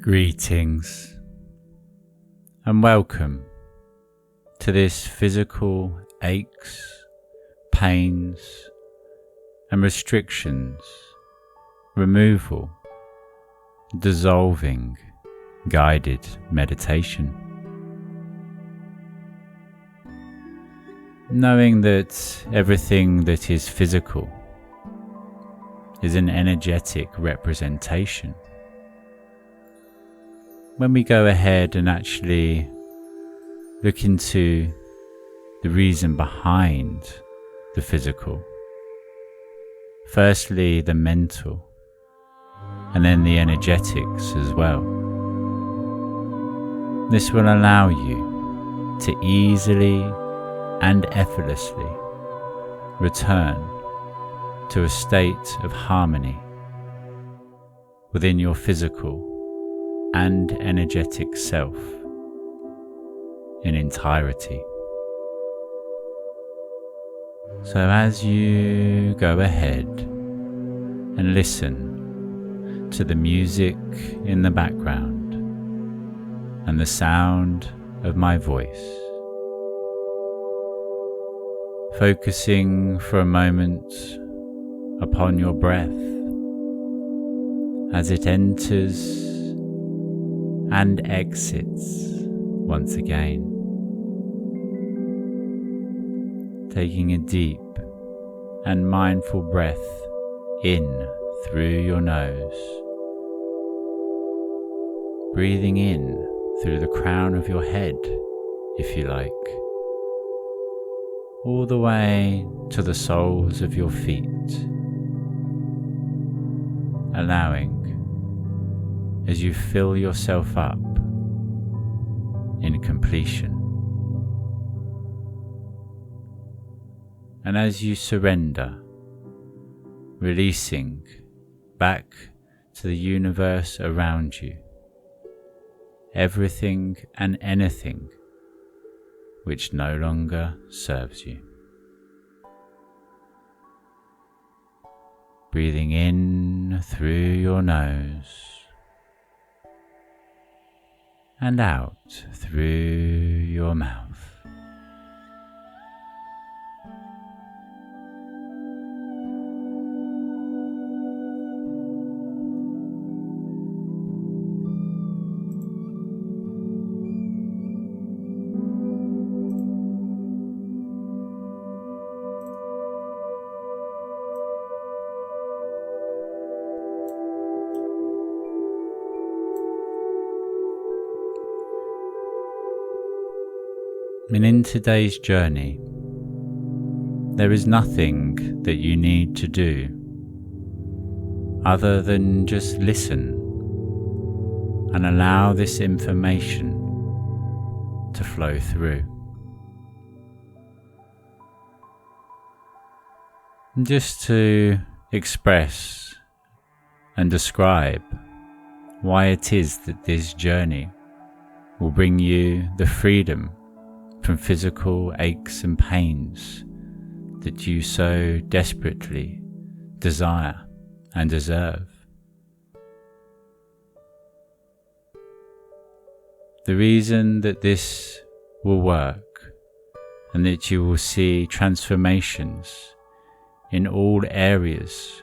Greetings and welcome to this physical aches, pains and restrictions removal, dissolving guided meditation. Knowing that everything that is physical is an energetic representation. When we go ahead and actually look into the reason behind the physical, firstly the mental and then the energetics as well, this will allow you to easily and effortlessly return to a state of harmony within your physical and energetic self in entirety. So as you go ahead and listen to the music in the background and the sound of my voice, focusing for a moment upon your breath as it enters and exits once again, taking a deep and mindful breath in through your nose, breathing in through the crown of your head, if you like, all the way to the soles of your feet, allowing as you fill yourself up in completion. And as you surrender, releasing back to the universe around you, everything and anything which no longer serves you. Breathing in through your nose and out through your mouth. And in today's journey, there is nothing that you need to do other than just listen and allow this information to flow through. And just to express and describe why it is that this journey will bring you the freedom from physical aches and pains that you so desperately desire and deserve. The reason that this will work and that you will see transformations in all areas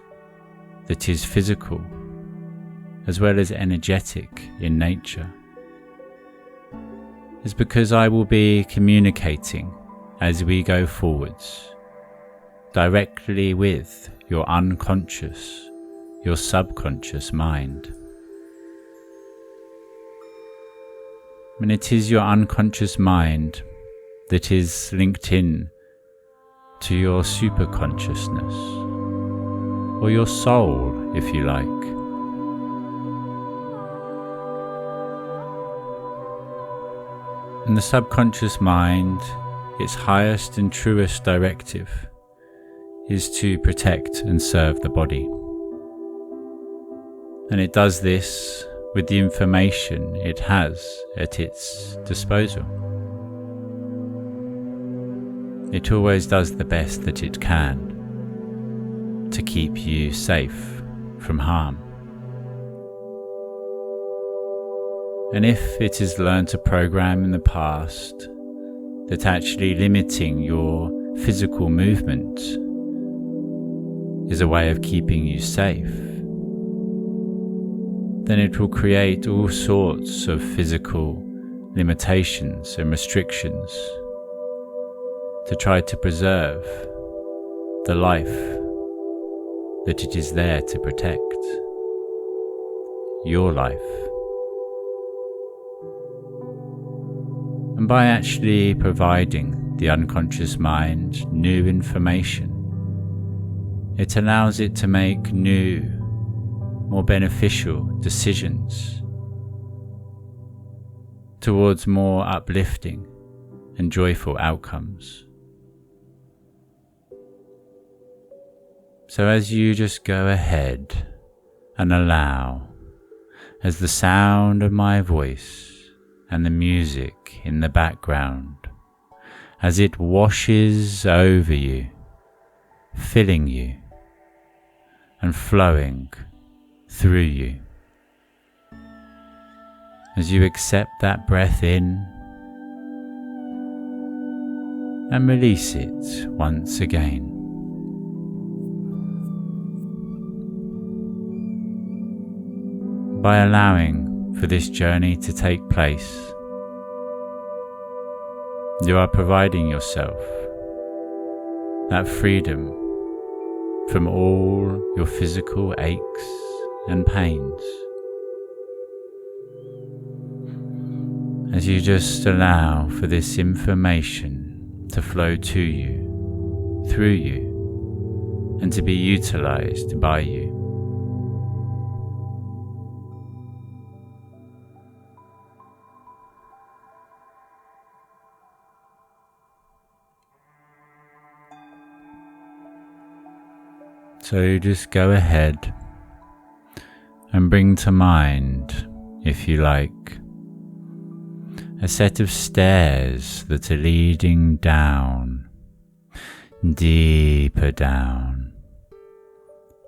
that is physical as well as energetic in nature is because I will be communicating as we go forwards directly with your unconscious, your subconscious mind. And it is your unconscious mind that is linked in to your superconsciousness, or your soul, if you like. And the subconscious mind, its highest and truest directive, is to protect and serve the body. And it does this with the information it has at its disposal. It always does the best that it can to keep you safe from harm. And if it is learned a program in the past that actually limiting your physical movement is a way of keeping you safe, then it will create all sorts of physical limitations and restrictions to try to preserve the life that it is there to protect, your life. And by actually providing the unconscious mind new information, it allows it to make new, more beneficial decisions towards more uplifting and joyful outcomes. So as you just go ahead and allow, as the sound of my voice and the music in the background, as it washes over you, filling you and flowing through you, as you accept that breath in and release it once again. By allowing for this journey to take place, you are providing yourself that freedom from all your physical aches and pains, as you just allow for this information to flow to you, through you, and to be utilized by you. So just go ahead and bring to mind, if you like, a set of stairs that are leading down, deeper down,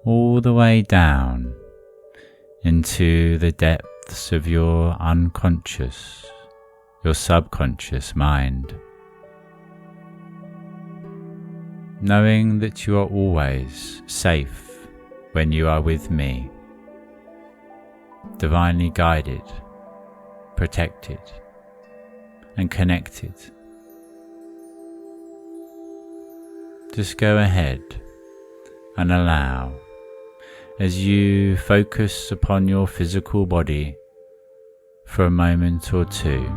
all the way down into the depths of your unconscious, your subconscious mind. Knowing that you are always safe when you are with me, divinely guided, protected, and connected. Just go ahead and allow, as you focus upon your physical body for a moment or two,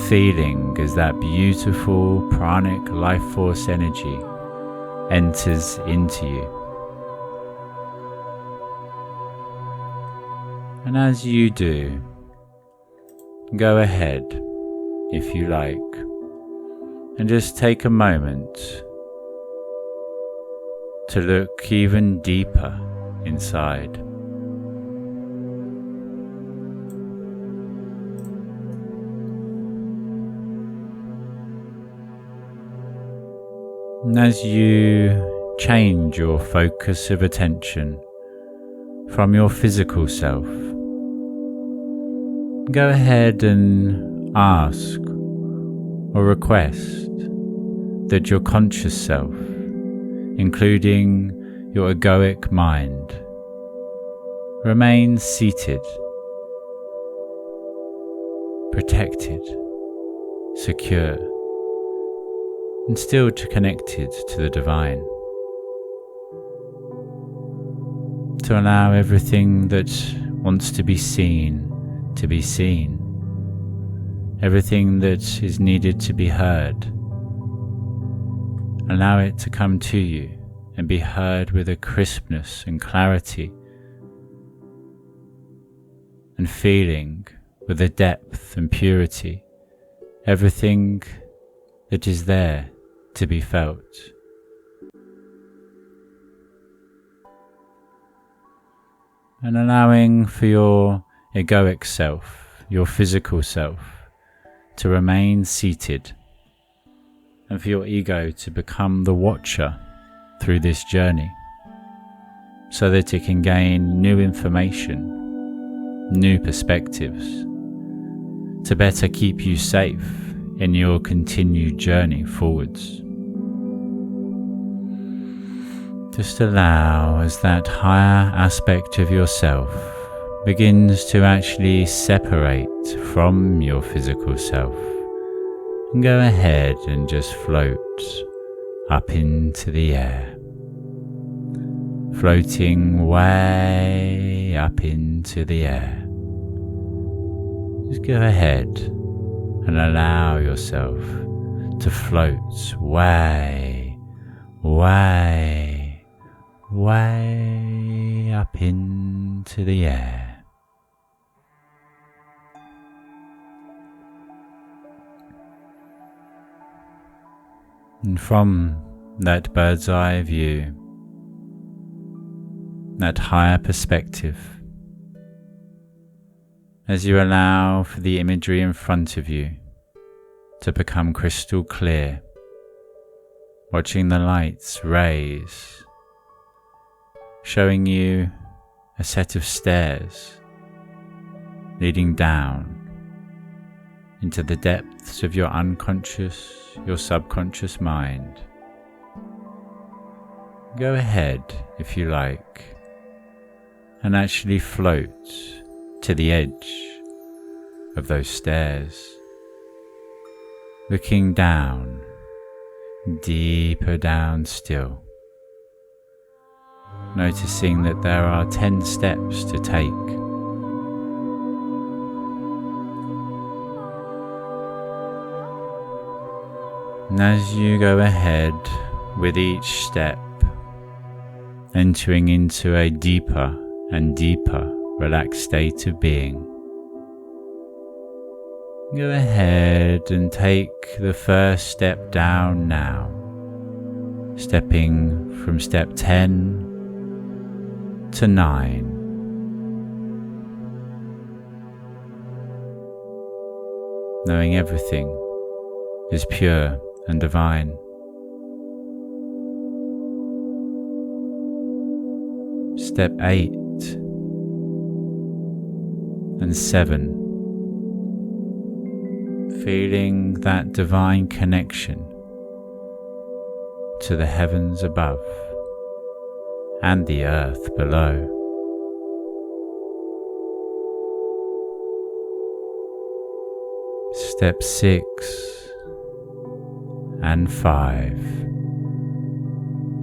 feeling as that beautiful pranic life force energy enters into you. And as you do, go ahead, if you like, and just take a moment to look even deeper inside. And as you change your focus of attention from your physical self, go ahead and ask or request that your conscious self, including your egoic mind, remains seated, protected, secure, and still connected to the divine, to allow everything that wants to be seen, everything that is needed to be heard. Allow it to come to you and be heard with a crispness and clarity, and feeling with a depth and purity everything that is there to be felt. And allowing for your egoic self, your physical self, to remain seated, and for your ego to become the watcher through this journey, so that it can gain new information, new perspectives to better keep you safe in your continued journey forwards. Just allow as that higher aspect of yourself begins to actually separate from your physical self, and go ahead and just float up into the air, floating way up into the air. Just go ahead and allow yourself to float way, way, way up into the air. And from that bird's eye view, that higher perspective, as you allow for the imagery in front of you to become crystal clear, watching the light's rays, showing you a set of stairs leading down into the depths of your unconscious, your subconscious mind. Go ahead, if you like, and actually float to the edge of those stairs, looking down, deeper down still, noticing that there are 10 steps to take. And as you go ahead with each step, entering into a deeper and deeper relaxed state of being, go ahead and take the first step down now, stepping from step 10 to 9. Knowing everything is pure and divine. Step 8 and 7. Feeling that divine connection to the heavens above and the earth below. Step 6 and 5.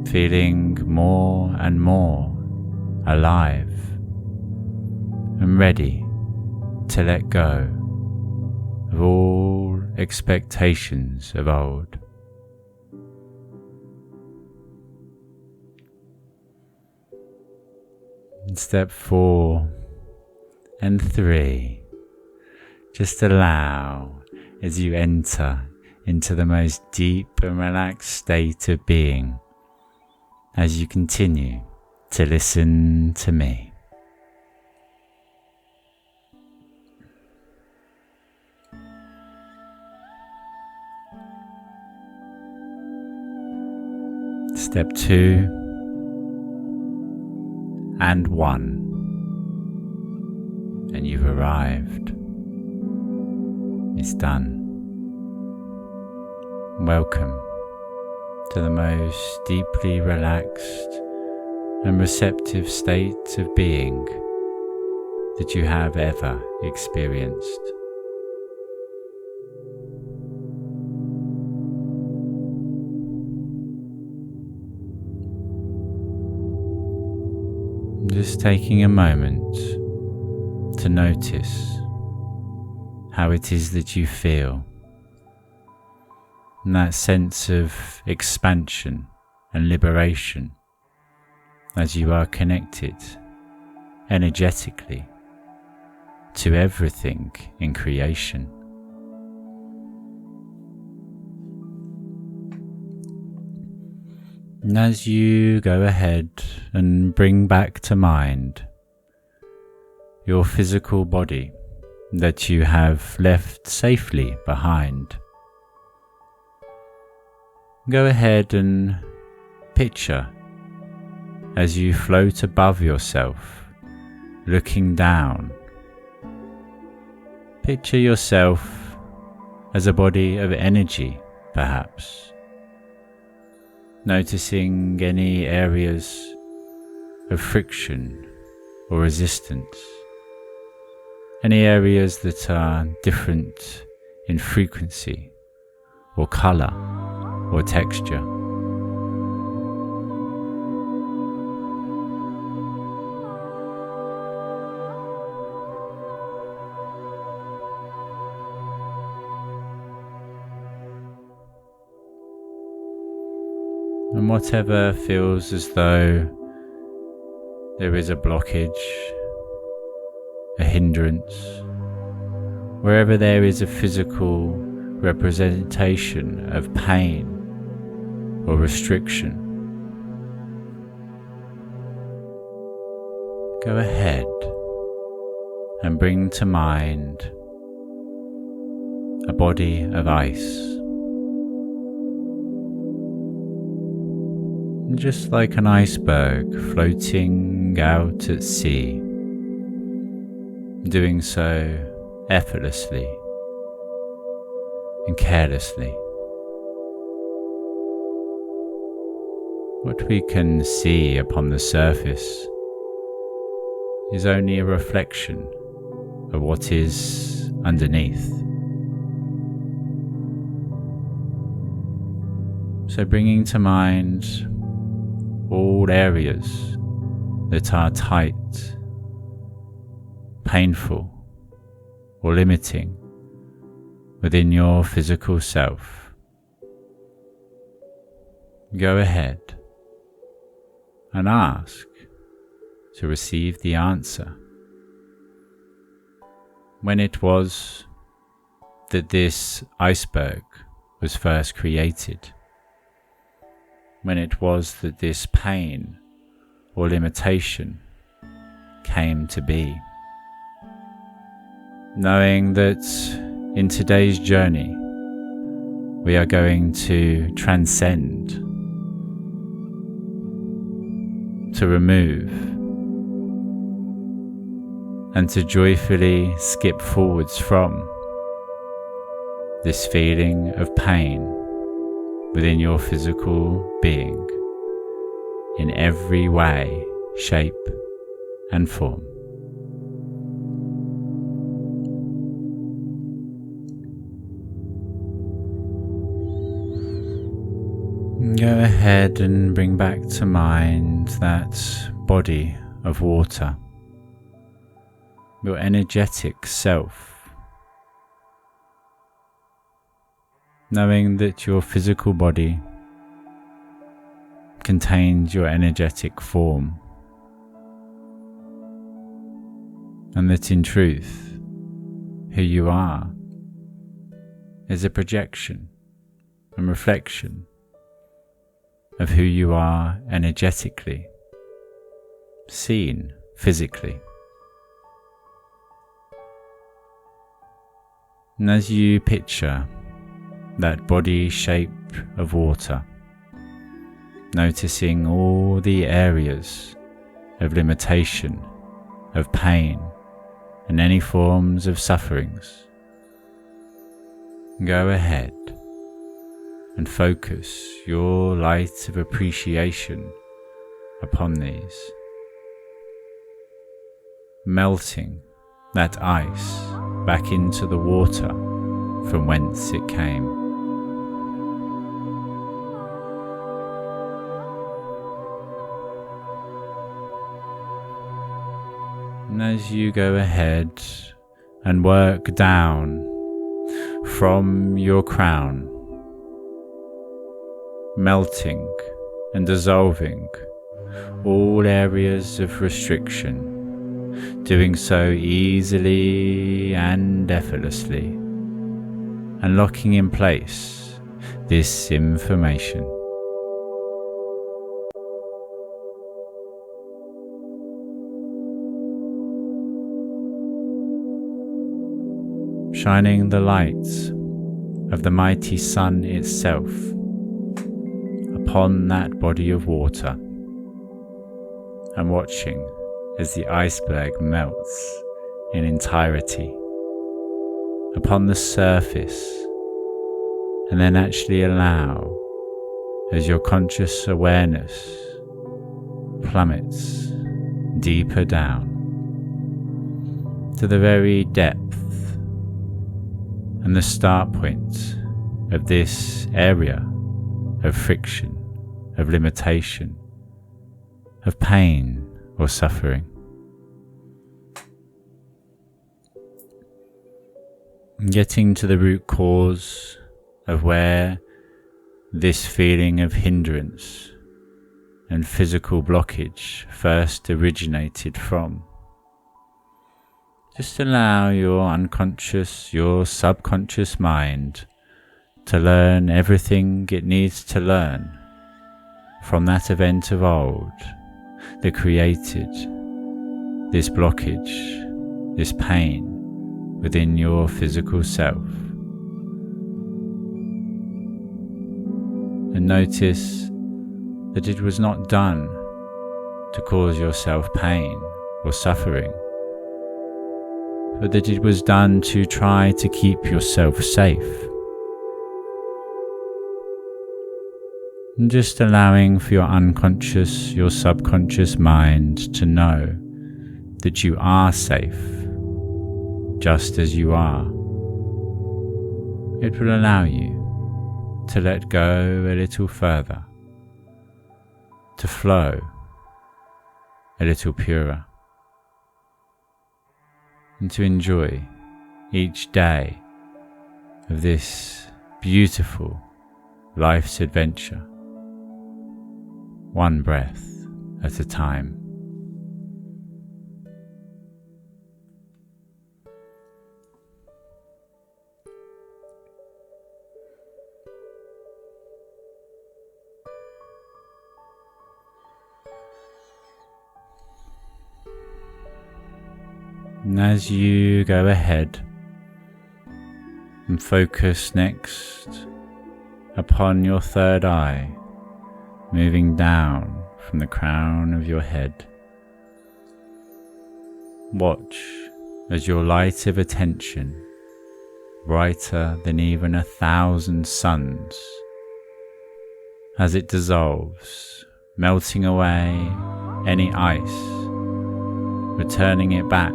Feeling more and more alive and ready to let go of all expectations of old. And step 4 and 3, just allow as you enter into the most deep and relaxed state of being as you continue to listen to me. Step 2 and 1, and you've arrived. It's done. Welcome to the most deeply relaxed and receptive state of being that you have ever experienced. Just taking a moment to notice how it is that you feel, and that sense of expansion and liberation as you are connected energetically to everything in creation. And as you go ahead and bring back to mind your physical body that you have left safely behind, go ahead and picture as you float above yourself, looking down Picture yourself as a body of energy, perhaps, noticing any areas of friction or resistance, any areas that are different in frequency or color or texture. And whatever feels as though there is a blockage, a hindrance, wherever there is a physical representation of pain or restriction, go ahead and bring to mind a body of ice. Just like an iceberg floating out at sea, doing so effortlessly and carelessly. What we can see upon the surface is only a reflection of what is underneath. So bringing to mind all areas that are tight, painful, or limiting within your physical self. Go ahead and ask to receive the answer. When it was that this iceberg was first created, when it was that this pain or limitation came to be. Knowing that in today's journey we are going to transcend, to remove, and to joyfully skip forwards from this feeling of pain within your physical being in every way, shape and form. Go ahead and bring back to mind that body of water, your energetic self, knowing that your physical body contains your energetic form, and that in truth, who you are is a projection and reflection of who you are energetically, seen physically. And as you picture that body shape of water, noticing all the areas of limitation, of pain, and any forms of sufferings, go ahead and focus your light of appreciation upon these, melting that ice back into the water from whence it came. And as you go ahead and work down from your crown, melting and dissolving all areas of restriction, doing so easily and effortlessly, and locking in place this information. Shining the light of the mighty sun itself upon that body of water, and watching as the iceberg melts in entirety, upon the surface, and then actually allow as your conscious awareness plummets deeper down to the very depth and the start point of this area of friction, of limitation, of pain or suffering. Getting to the root cause of where this feeling of hindrance and physical blockage first originated from. Just allow your unconscious, your subconscious mind to learn everything it needs to learn from that event of old that created this blockage, this pain within your physical self. And notice that it was not done to cause yourself pain or suffering, but that it was done to try to keep yourself safe. And just allowing for your unconscious, your subconscious mind to know that you are safe, just as you are. It will allow you to let go a little further, to flow a little purer, and to enjoy each day of this beautiful life's adventure, one breath at a time. And as you go ahead and focus next upon your third eye, moving down from the crown of your head, watch as your light of attention, brighter than even 1,000 suns, as it dissolves, melting away any ice, returning it back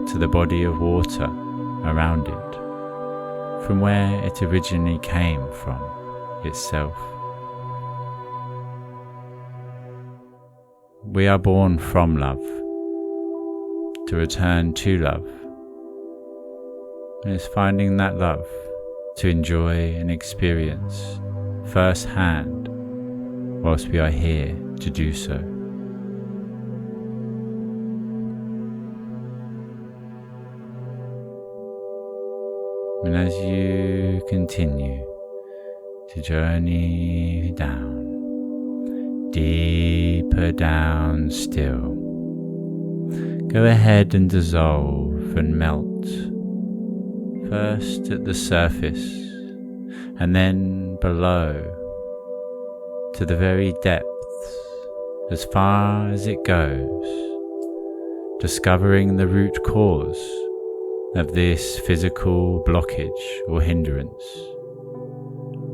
to the body of water around it, from where it originally came from itself. We are born from love, to return to love, and it's finding that love to enjoy and experience firsthand whilst we are here to do so. And as you continue to journey down, deeper down still, go ahead and dissolve and melt, first at the surface and then below to the very depths, as far as it goes, discovering the root cause of this physical blockage or hindrance,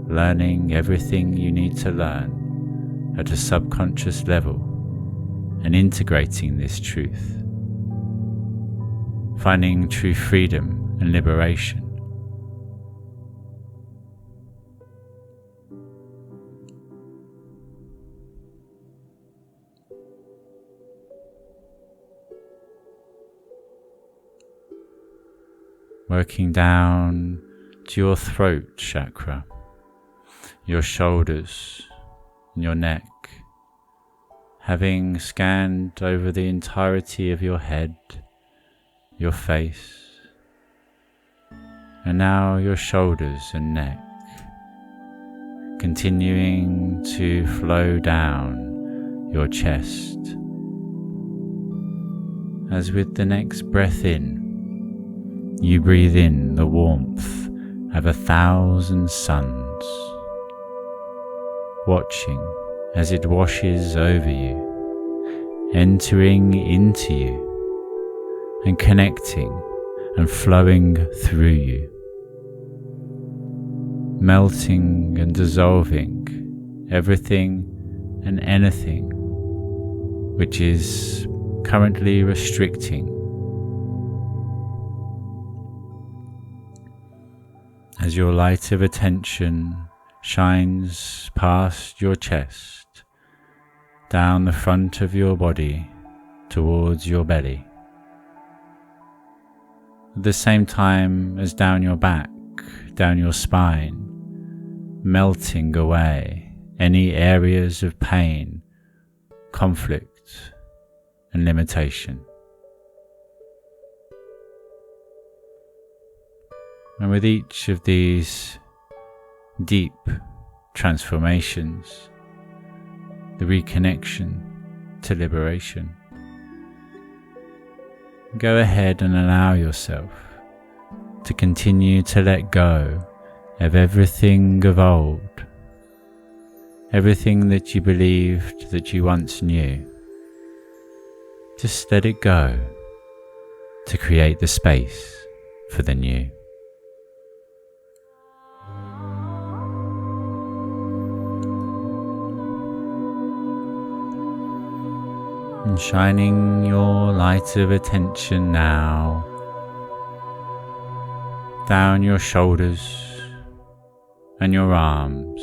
learning everything you need to learn at a subconscious level and integrating this truth, finding true freedom and liberation. Working down to your throat chakra, your shoulders and your neck, having scanned over the entirety of your head, your face, and now your shoulders and neck, continuing to flow down your chest. As with the next breath in, you breathe in the warmth of 1,000 suns, watching as it washes over you, entering into you, and connecting and flowing through you. melting and dissolving everything and anything which is currently restricting. As your light of attention shines past your chest, down the front of your body towards your belly, at the same time as down your back, down your spine, melting away any areas of pain, conflict, and limitation. And with each of these deep transformations, the reconnection to liberation, go ahead and allow yourself to continue to let go of everything of old, everything that you believed that you once knew. Just let it go to create the space for the new. And shining your light of attention now down your shoulders and your arms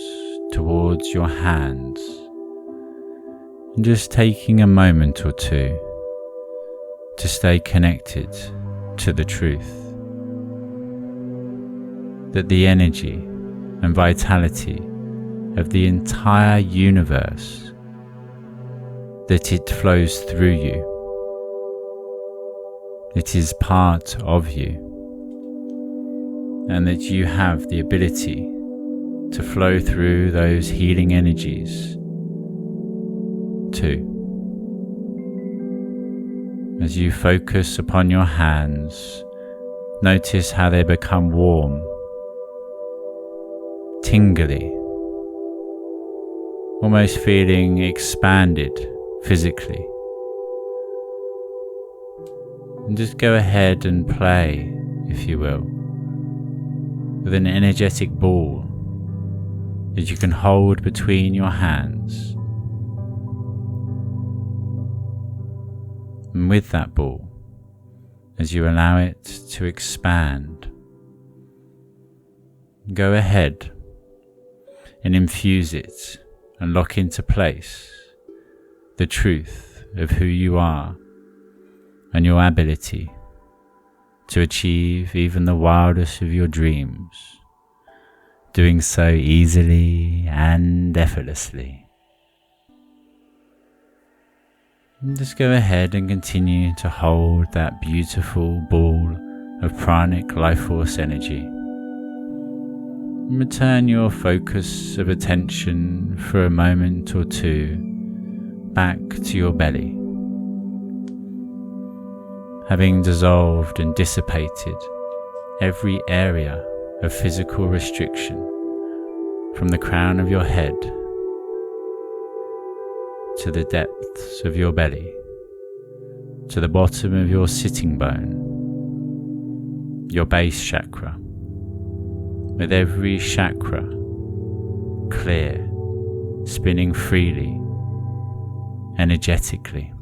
towards your hands, and just taking a moment or two to stay connected to the truth that the energy and vitality of the entire universe, that it flows through you, it is part of you, and that you have the ability to flow through those healing energies too. As you focus upon your hands, notice how they become warm, tingly, almost feeling expanded physically. And just go ahead and play, if you will, with an energetic ball that you can hold between your hands. And with that ball, as you allow it to expand, go ahead and infuse it and lock into place the truth of who you are and your ability to achieve even the wildest of your dreams, doing so easily and effortlessly. And just go ahead and continue to hold that beautiful ball of pranic life force energy. And return your focus of attention for a moment or two back to your belly, having dissolved and dissipated every area of physical restriction from the crown of your head to the depths of your belly, to the bottom of your sitting bone, your base chakra, with every chakra clear, spinning freely, energetically.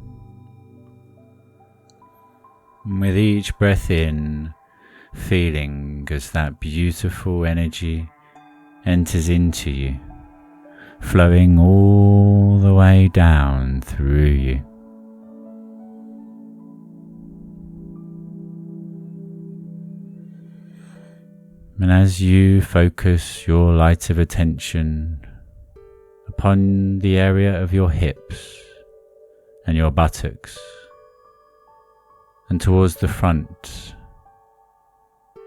And with each breath in, feeling as that beautiful energy enters into you, flowing all the way down through you. And as you focus your light of attention upon the area of your hips and your buttocks, and towards the front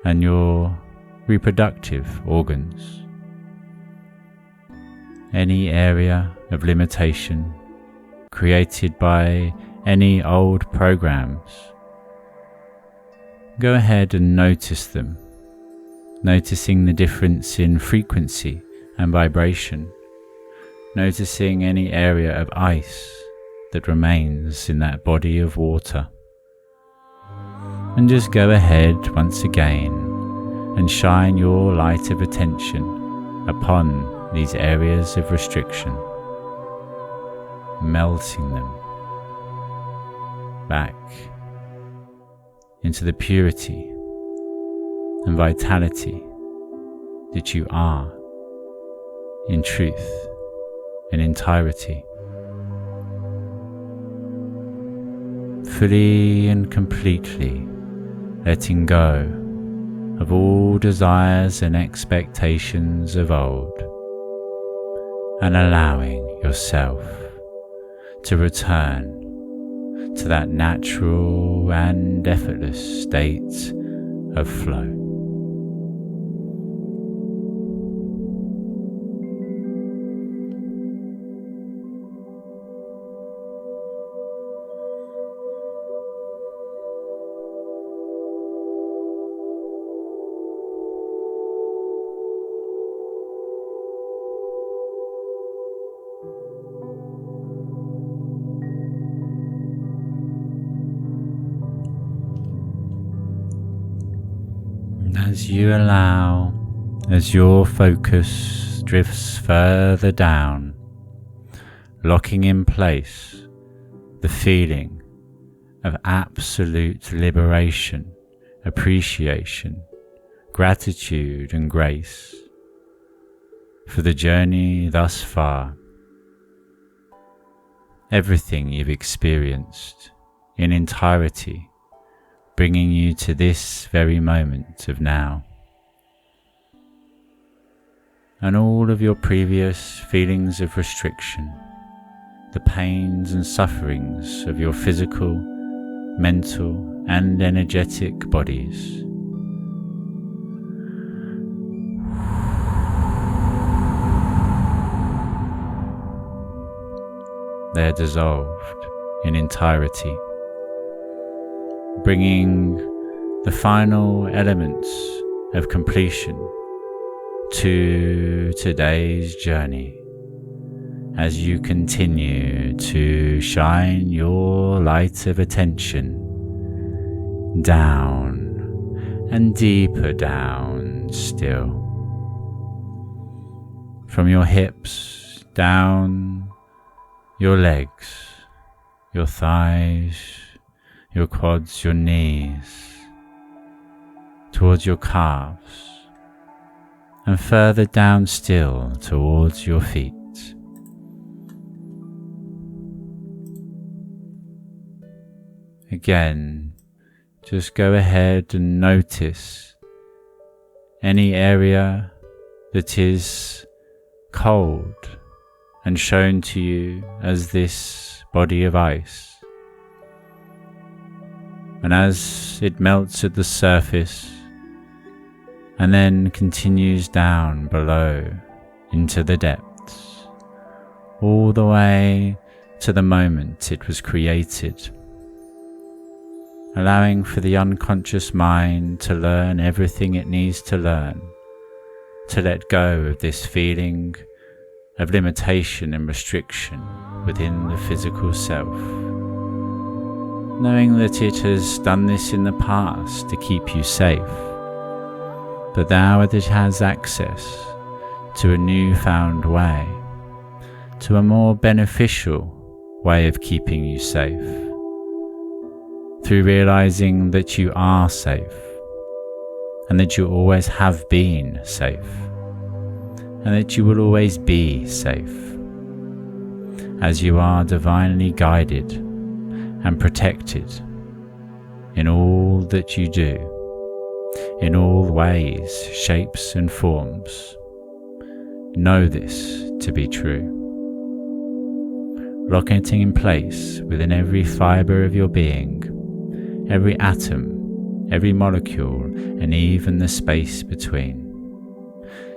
and your reproductive organs, any area of limitation created by any old programs, go ahead and notice them, noticing the difference in frequency and vibration, noticing any area of ice that remains in that body of water. And just go ahead once again and shine your light of attention upon these areas of restriction, melting them back into the purity and vitality that you are in truth and entirety. Fully and completely letting go of all desires and expectations of old, and allowing yourself to return to that natural and effortless state of flow. As you allow, as your focus drifts further down, locking in place the feeling of absolute liberation, appreciation, gratitude and grace for the journey thus far, everything you've experienced in entirety, bringing you to this very moment of now. And all of your previous feelings of restriction, the pains and sufferings of your physical, mental and energetic bodies, they're dissolved in entirety, bringing the final elements of completion to today's journey as you continue to shine your light of attention down and deeper down still, from your hips down your legs, your thighs, your quads, your knees, towards your calves, and further down still towards your feet. Again, just go ahead and notice any area that is cold and shown to you as this body of ice. And as it melts at the surface and then continues down below into the depths, all the way to the moment it was created, allowing for the unconscious mind to learn everything it needs to learn, to let go of this feeling of limitation and restriction within the physical self, knowing that it has done this in the past to keep you safe, but now that it has access to a newfound way, to a more beneficial way of keeping you safe, through realizing that you are safe, and that you always have been safe, and that you will always be safe, as you are divinely guided and protected in all that you do, in all ways, shapes and forms. Know this to be true. Lock it in place within every fibre of your being, every atom, every molecule, and even the space between.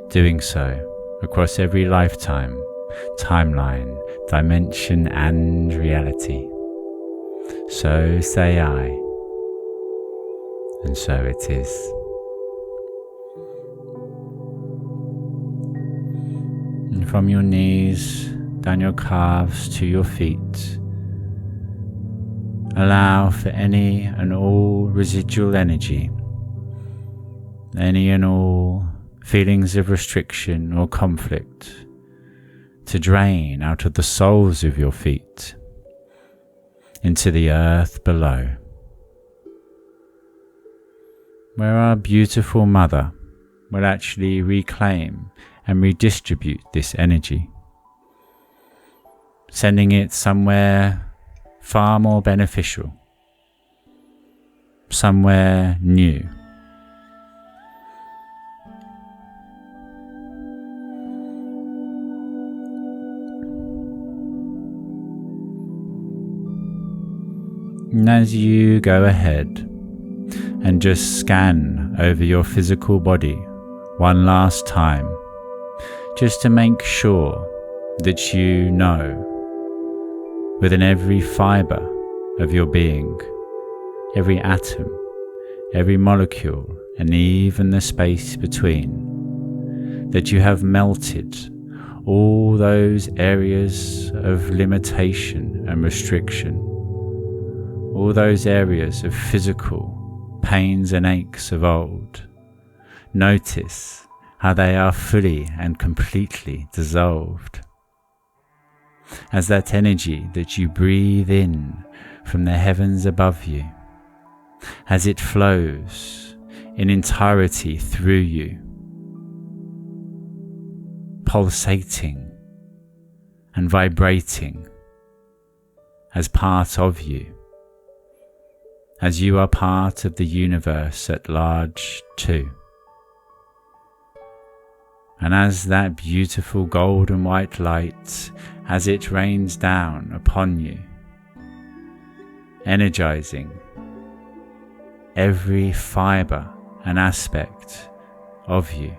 Doing so across every lifetime, timeline, dimension and reality. So say I, and so it is. And from your knees, down your calves to your feet, allow for any and all residual energy, any and all feelings of restriction or conflict to drain out of the soles of your feet into the earth below, where our beautiful mother will actually reclaim and redistribute this energy, sending it somewhere far more beneficial, somewhere new. And as you go ahead and just scan over your physical body one last time, just to make sure that you know within every fibre of your being, every atom, every molecule, and even the space between, that you have melted all those areas of limitation and restriction, all those areas of physical pains and aches of old. Notice how they are fully and completely dissolved, as that energy that you breathe in from the heavens above you, as it flows in entirety through you, pulsating and vibrating as part of you, as you are part of the universe at large too. And as that beautiful golden white light, as it rains down upon you, energizing every fibre and aspect of you,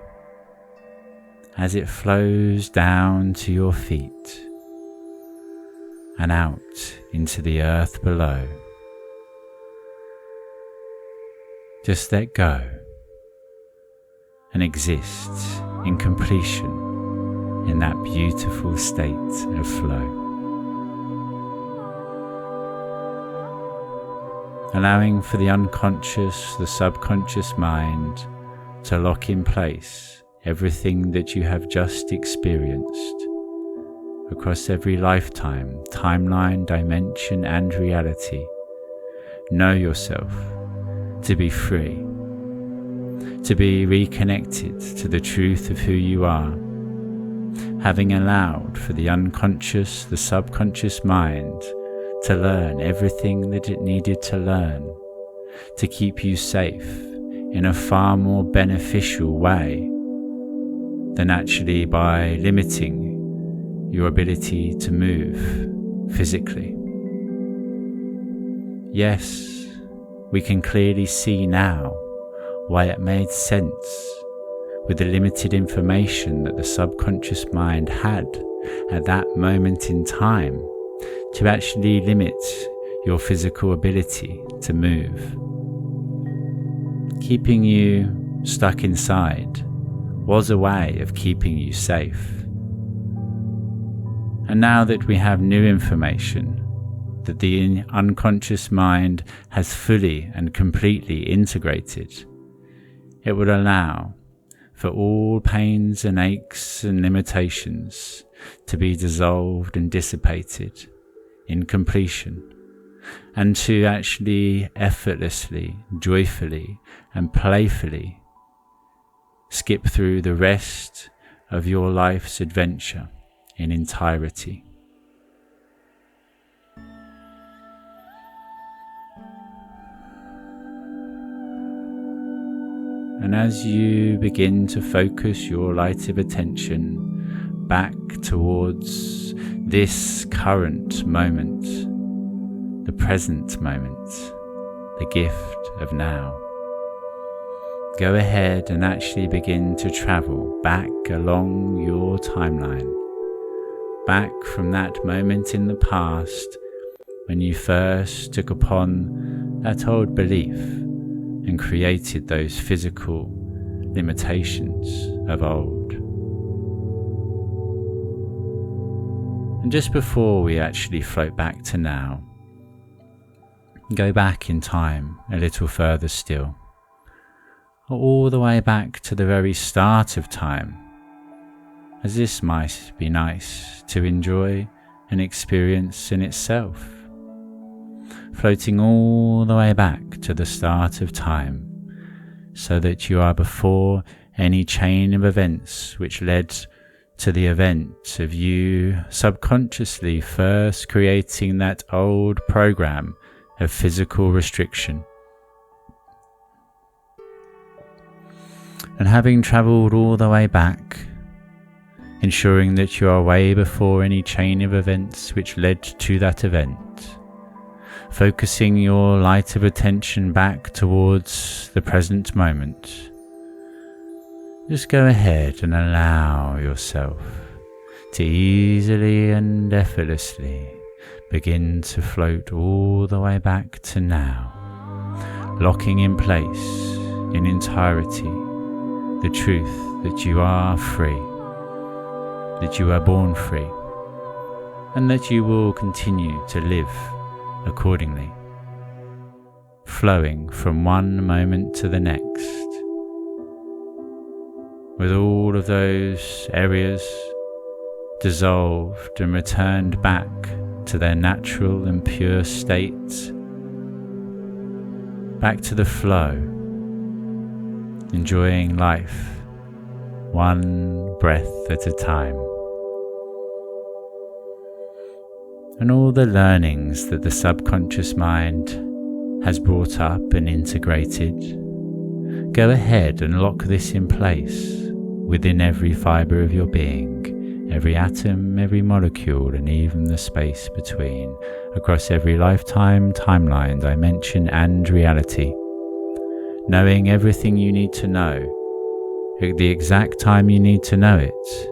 as it flows down to your feet and out into the earth below, just let go and exist in completion in that beautiful state of flow. Allowing for the unconscious, the subconscious mind to lock in place everything that you have just experienced across every lifetime, timeline, dimension and reality. Know yourself to be free, to be reconnected to the truth of who you are, having allowed for the unconscious, the subconscious mind to learn everything that it needed to learn to keep you safe in a far more beneficial way than actually by limiting your ability to move physically. Yes, we can clearly see now why it made sense with the limited information that the subconscious mind had at that moment in time to actually limit your physical ability to move. Keeping you stuck inside was a way of keeping you safe. And now that we have new information that the unconscious mind has fully and completely integrated, it would allow for all pains and aches and limitations to be dissolved and dissipated in completion, and to actually effortlessly, joyfully and playfully skip through the rest of your life's adventure in entirety. And as you begin to focus your light of attention back towards this current moment, the present moment, the gift of now, go ahead and actually begin to travel back along your timeline, back from that moment in the past when you first took upon that old belief and created those physical limitations of old. And just before we actually float back to now, go back in time a little further still, or all the way back to the very start of time, as this might be nice to enjoy and experience in itself. Floating all the way back to the start of time, so that you are before any chain of events which led to the event of you subconsciously first creating that old program of physical restriction. And having travelled all the way back, ensuring that you are way before any chain of events which led to that event, focusing your light of attention back towards the present moment, just go ahead and allow yourself to easily and effortlessly begin to float all the way back to now, locking in place in entirety the truth that you are free, that you are born free, and that you will continue to live accordingly, flowing from one moment to the next, with all of those areas dissolved and returned back to their natural and pure state, back to the flow, enjoying life one breath at a time. And all the learnings that the subconscious mind has brought up and integrated, go ahead and lock this in place within every fibre of your being, every atom, every molecule, and even the space between, across every lifetime, timeline, dimension, and reality, knowing everything you need to know at the exact time you need to know it,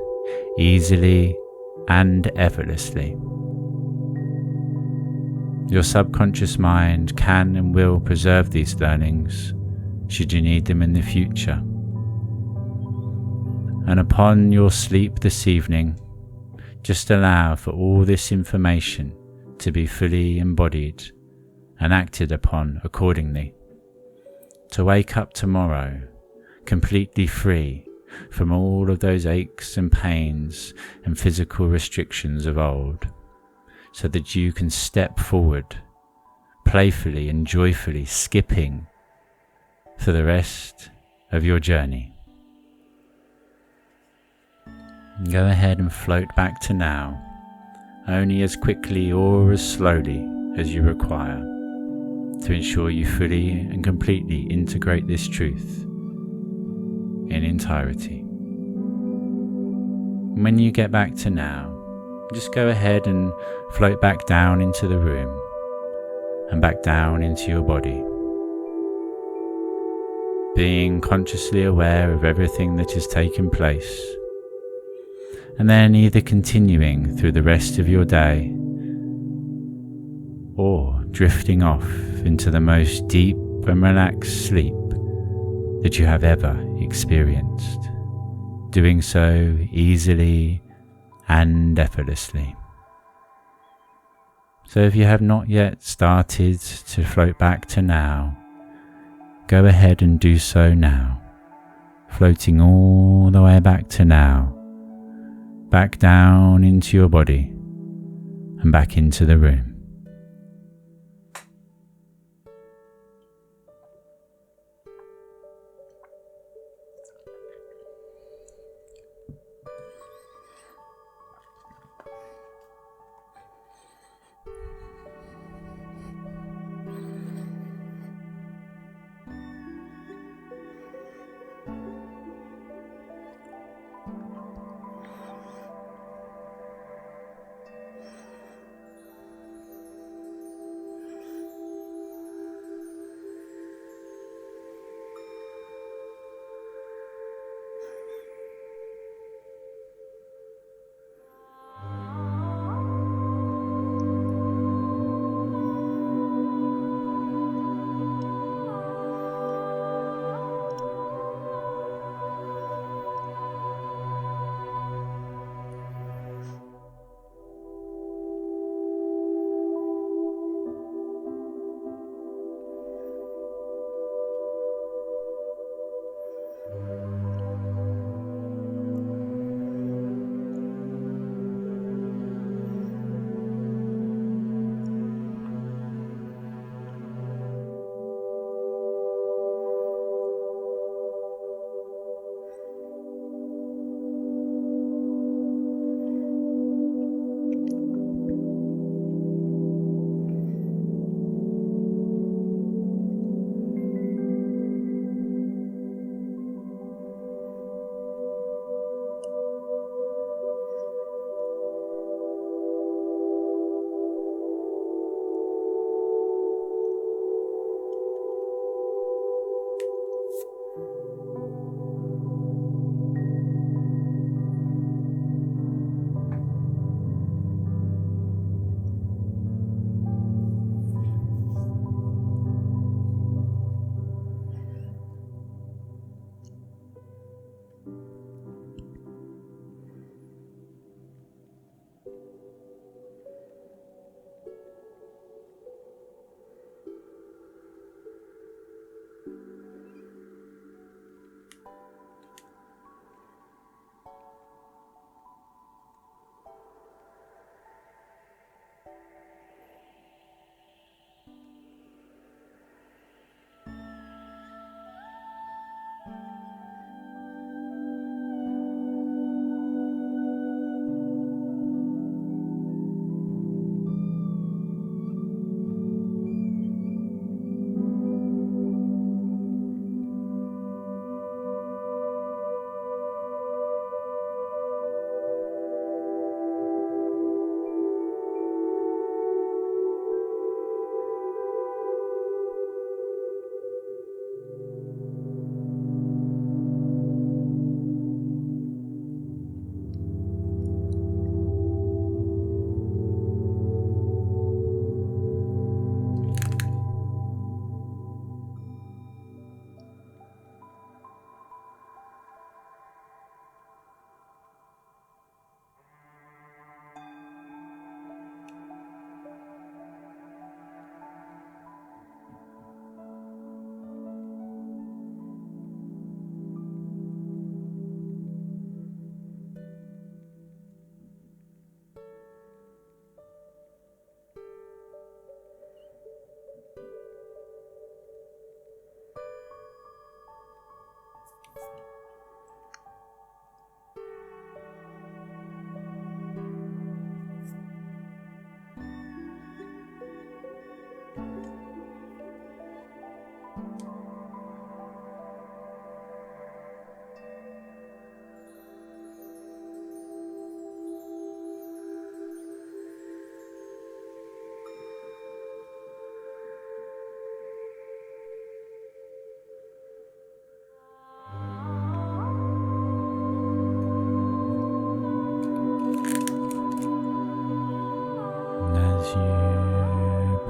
easily and effortlessly. Your subconscious mind can and will preserve these learnings should you need them in the future. And upon your sleep this evening, just allow for all this information to be fully embodied and acted upon accordingly, to wake up tomorrow completely free from all of those aches and pains and physical restrictions of old, so that you can step forward playfully and joyfully, skipping for the rest of your journey. Go ahead and float back to now, only as quickly or as slowly as you require, to ensure you fully and completely integrate this truth in entirety. When you get back to now, just go ahead and float back down into the room and back down into your body, being consciously aware of everything that has taken place, and then either continuing through the rest of your day or drifting off into the most deep and relaxed sleep that you have ever experienced, doing so easily and effortlessly. So if you have not yet started to float back to now, go ahead and do so now, floating all the way back to now, back down into your body and back into the room.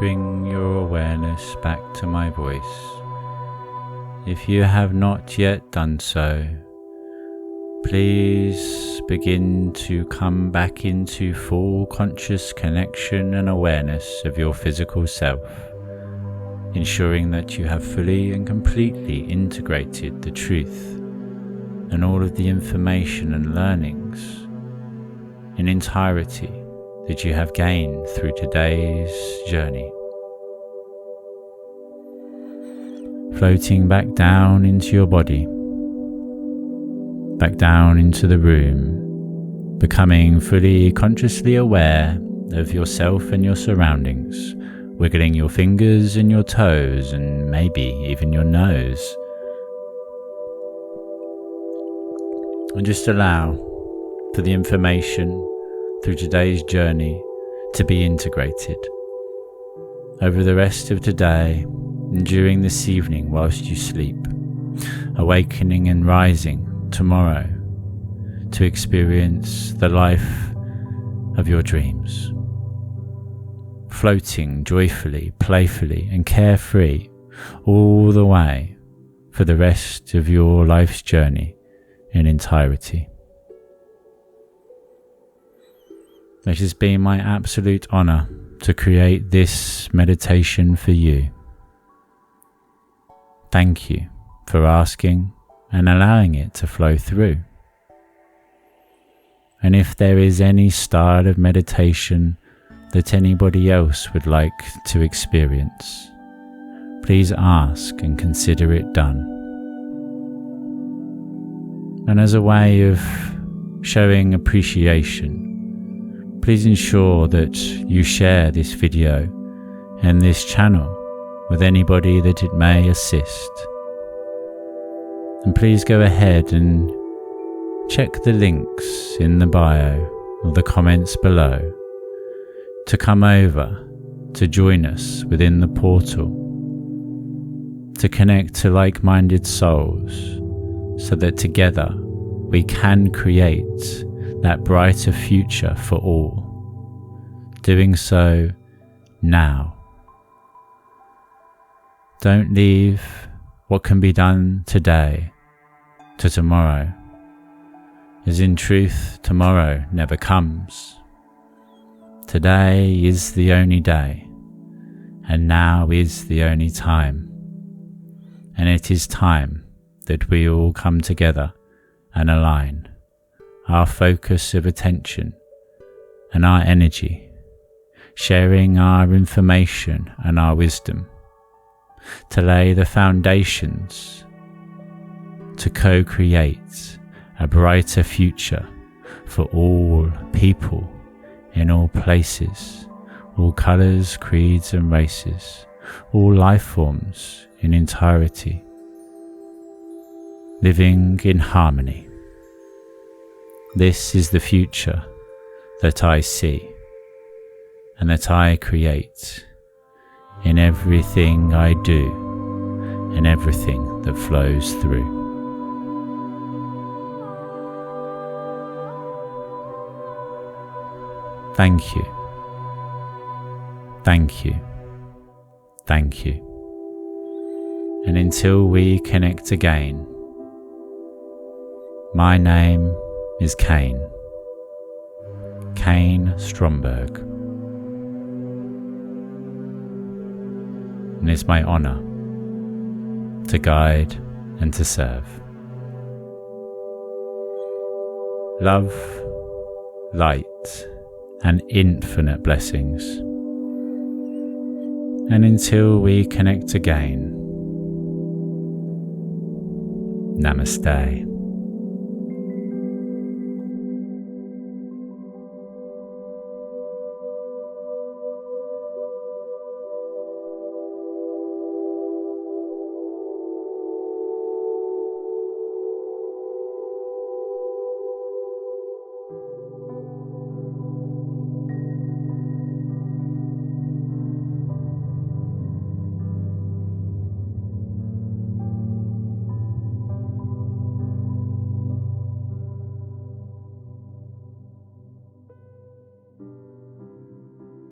bring your awareness back to my voice. If you have not yet done so, please begin to come back into full conscious connection and awareness of your physical self, ensuring that you have fully and completely integrated the truth and all of the information and learnings in entirety that you have gained through today's journey. Floating back down into your body, back down into the room, becoming fully consciously aware of yourself and your surroundings, wiggling your fingers and your toes and maybe even your nose. And just allow for the information through today's journey to be integrated over the rest of today and during this evening whilst you sleep, awakening and rising tomorrow to experience the life of your dreams, floating joyfully, playfully and carefree all the way for the rest of your life's journey in entirety. It has been my absolute honor to create this meditation for you. Thank you for asking and allowing it to flow through. And if there is any style of meditation that anybody else would like to experience, please ask and consider it done. And as a way of showing appreciation, please ensure that you share this video and this channel with anybody that it may assist. And please go ahead and check the links in the bio or the comments below to come over to join us within the portal, to connect to like-minded souls so that together we can create that brighter future for all. Doing so now. Don't leave what can be done today to tomorrow, as in truth tomorrow never comes. Today is the only day, and now is the only time, and it is time that we all come together and align our focus of attention and our energy, sharing our information and our wisdom to lay the foundations to co-create a brighter future for all people in all places, all colours, creeds and races, all life forms in entirety, living in harmony. This is the future that I see and that I create in everything I do and everything that flows through. Thank you, thank you, thank you. And until we connect again, my name is Kaine Stromberg, and it's my honor to guide and to serve. Love, light, and infinite blessings. And until we connect again, Namaste.